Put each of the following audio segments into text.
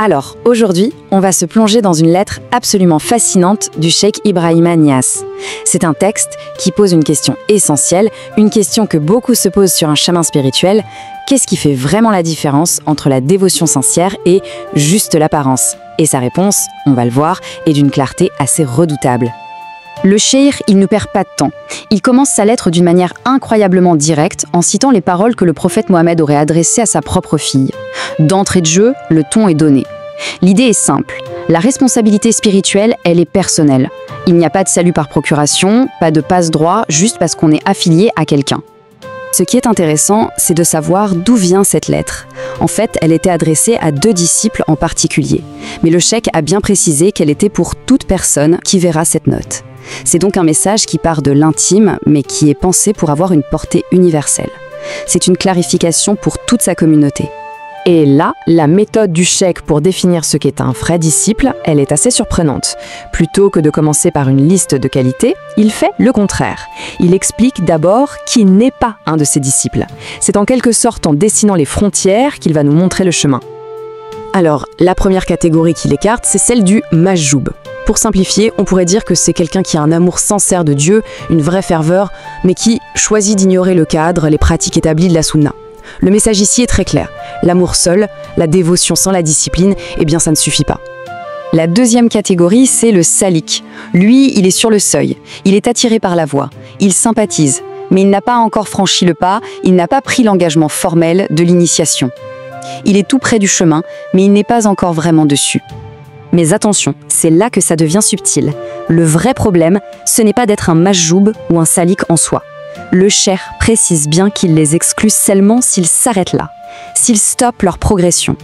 Alors, aujourd'hui, on va se plonger dans une lettre absolument fascinante du cheikh Ibrahima Niasse. C'est un texte qui pose une question essentielle, une question que beaucoup se posent sur un chemin spirituel. Qu'est-ce qui fait vraiment la différence entre la dévotion sincère et juste l'apparence? Et sa réponse, on va le voir, est d'une clarté assez redoutable. Le cheikh, il ne perd pas de temps. Il commence sa lettre d'une manière incroyablement directe en citant les paroles que le prophète Mohammed aurait adressées à sa propre fille. D'entrée de jeu, le ton est donné. L'idée est simple. La responsabilité spirituelle, elle est personnelle. Il n'y a pas de salut par procuration, pas de passe-droit juste parce qu'on est affilié à quelqu'un. Ce qui est intéressant, c'est de savoir d'où vient cette lettre. En fait, elle était adressée à 2 disciples en particulier. Mais le cheikh a bien précisé qu'elle était pour toute personne qui verra cette note. C'est donc un message qui part de l'intime, mais qui est pensé pour avoir une portée universelle. C'est une clarification pour toute sa communauté. Et là, la méthode du cheikh pour définir ce qu'est un vrai disciple, elle est assez surprenante. Plutôt que de commencer par une liste de qualités, il fait le contraire. Il explique d'abord qui n'est pas un de ses disciples. C'est en quelque sorte en dessinant les frontières qu'il va nous montrer le chemin. Alors, la première catégorie qu'il écarte, c'est celle du majjoub. Pour simplifier, on pourrait dire que c'est quelqu'un qui a un amour sincère de Dieu, une vraie ferveur, mais qui choisit d'ignorer le cadre, les pratiques établies de la sunna. Le message ici est très clair. L'amour seul, la dévotion sans la discipline, eh bien ça ne suffit pas. La deuxième catégorie, c'est le salik. Lui, il est sur le seuil. Il est attiré par la voie. Il sympathise. Mais il n'a pas encore franchi le pas, il n'a pas pris l'engagement formel de l'initiation. Il est tout près du chemin, mais il n'est pas encore vraiment dessus. Mais attention, c'est là que ça devient subtil. Le vrai problème, ce n'est pas d'être un majjoub ou un salik en soi. Le cheikh précise bien qu'il les exclut seulement s'ils s'arrêtent là, s'ils stoppent leur progression.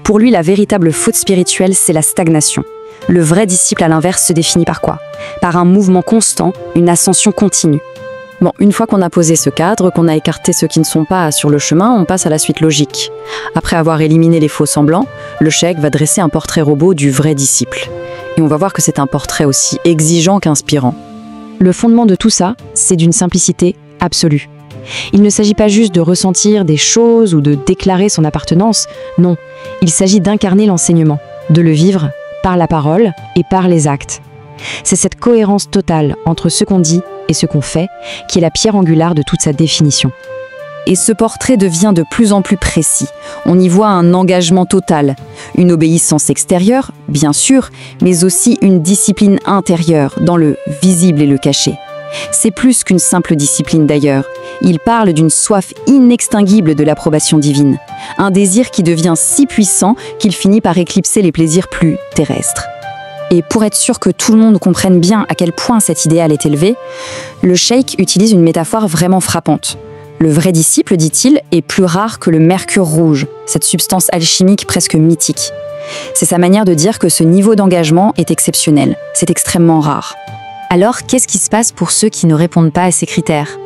Pour lui, la véritable faute spirituelle, c'est la stagnation. Le vrai disciple, à l'inverse, se définit par quoi? Par un mouvement constant, une ascension continue. Bon, une fois qu'on a posé ce cadre, qu'on a écarté ceux qui ne sont pas sur le chemin, on passe à la suite logique. Après avoir éliminé les faux semblants, le cheikh va dresser un portrait robot du vrai disciple. Et on va voir que c'est un portrait aussi exigeant qu'inspirant. Le fondement de tout ça, c'est d'une simplicité absolue. Il ne s'agit pas juste de ressentir des choses ou de déclarer son appartenance, non. Il s'agit d'incarner l'enseignement, de le vivre par la parole et par les actes. C'est cette cohérence totale entre ce qu'on dit et ce qu'on fait qui est la pierre angulaire de toute sa définition. Et ce portrait devient de plus en plus précis. On y voit un engagement total, une obéissance extérieure, bien sûr, mais aussi une discipline intérieure dans le visible et le caché. C'est plus qu'une simple discipline d'ailleurs. Il parle d'une soif inextinguible de l'approbation divine, un désir qui devient si puissant qu'il finit par éclipser les plaisirs plus terrestres. Et pour être sûr que tout le monde comprenne bien à quel point cet idéal est élevé, le cheikh utilise une métaphore vraiment frappante. Le vrai disciple, dit-il, est plus rare que le mercure rouge, cette substance alchimique presque mythique. C'est sa manière de dire que ce niveau d'engagement est exceptionnel, c'est extrêmement rare. Alors, qu'est-ce qui se passe pour ceux qui ne répondent pas à ces critères?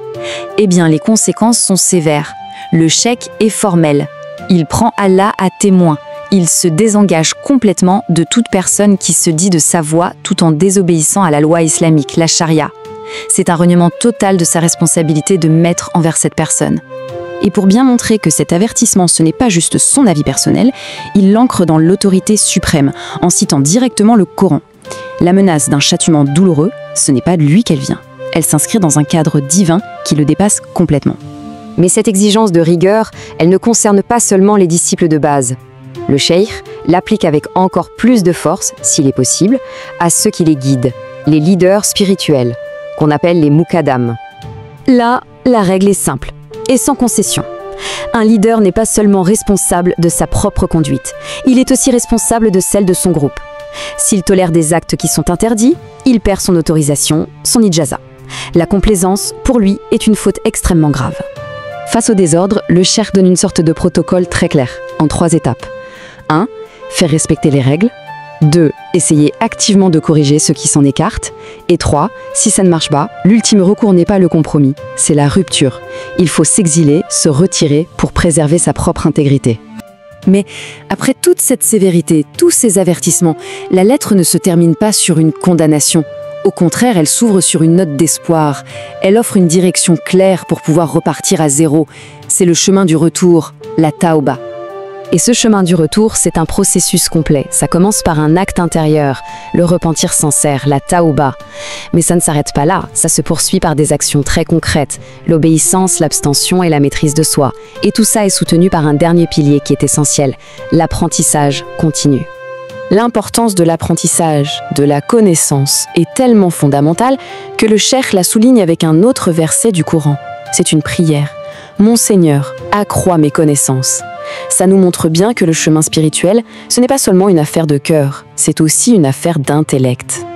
Eh bien, les conséquences sont sévères. Le cheikh est formel. Il prend Allah à témoin. Il se désengage complètement de toute personne qui se dit de sa voix tout en désobéissant à la loi islamique, la charia. C'est un reniement total de sa responsabilité de maître envers cette personne. Et pour bien montrer que cet avertissement, ce n'est pas juste son avis personnel, il l'ancre dans l'autorité suprême, en citant directement le Coran. La menace d'un châtiment douloureux, ce n'est pas de lui qu'elle vient. Elle s'inscrit dans un cadre divin qui le dépasse complètement. Mais cette exigence de rigueur, elle ne concerne pas seulement les disciples de base. Le cheikh l'applique avec encore plus de force, s'il est possible, à ceux qui les guident, les leaders spirituels, qu'on appelle les muqaddam. Là, la règle est simple et sans concession. Un leader n'est pas seulement responsable de sa propre conduite, il est aussi responsable de celle de son groupe. S'il tolère des actes qui sont interdits, il perd son autorisation, son ijaza. La complaisance, pour lui, est une faute extrêmement grave. Face au désordre, le cheikh donne une sorte de protocole très clair, en 3 étapes. 1. Faire respecter les règles. 2. Essayer activement de corriger ceux qui s'en écartent. Et 3. Si ça ne marche pas, l'ultime recours n'est pas le compromis, c'est la rupture. Il faut s'exiler, se retirer pour préserver sa propre intégrité. Mais après toute cette sévérité, tous ces avertissements, la lettre ne se termine pas sur une condamnation. Au contraire, elle s'ouvre sur une note d'espoir. Elle offre une direction claire pour pouvoir repartir à zéro. C'est le chemin du retour, la tauba. Et ce chemin du retour, c'est un processus complet. Ça commence par un acte intérieur, le repentir sincère, la taouba. Mais ça ne s'arrête pas là, ça se poursuit par des actions très concrètes, l'obéissance, l'abstention et la maîtrise de soi. Et tout ça est soutenu par un dernier pilier qui est essentiel, l'apprentissage continu. L'importance de l'apprentissage, de la connaissance, est tellement fondamentale que le cheikh la souligne avec un autre verset du Coran. C'est une prière. « Mon Seigneur, accrois mes connaissances ». Ça nous montre bien que le chemin spirituel, ce n'est pas seulement une affaire de cœur, c'est aussi une affaire d'intellect.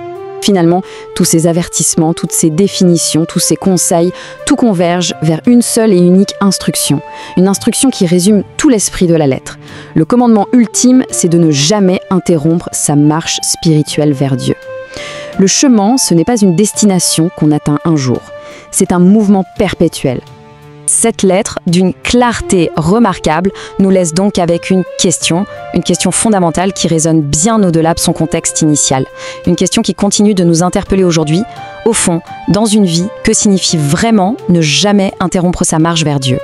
Finalement, tous ces avertissements, toutes ces définitions, tous ces conseils, tout converge vers une seule et unique instruction. Une instruction qui résume tout l'esprit de la lettre. Le commandement ultime, c'est de ne jamais interrompre sa marche spirituelle vers Dieu. Le chemin, ce n'est pas une destination qu'on atteint un jour. C'est un mouvement perpétuel. Cette lettre, d'une clarté remarquable, nous laisse donc avec une question fondamentale qui résonne bien au-delà de son contexte initial. Une question qui continue de nous interpeller aujourd'hui. Au fond, dans une vie, que signifie vraiment ne jamais interrompre sa marche vers Dieu ?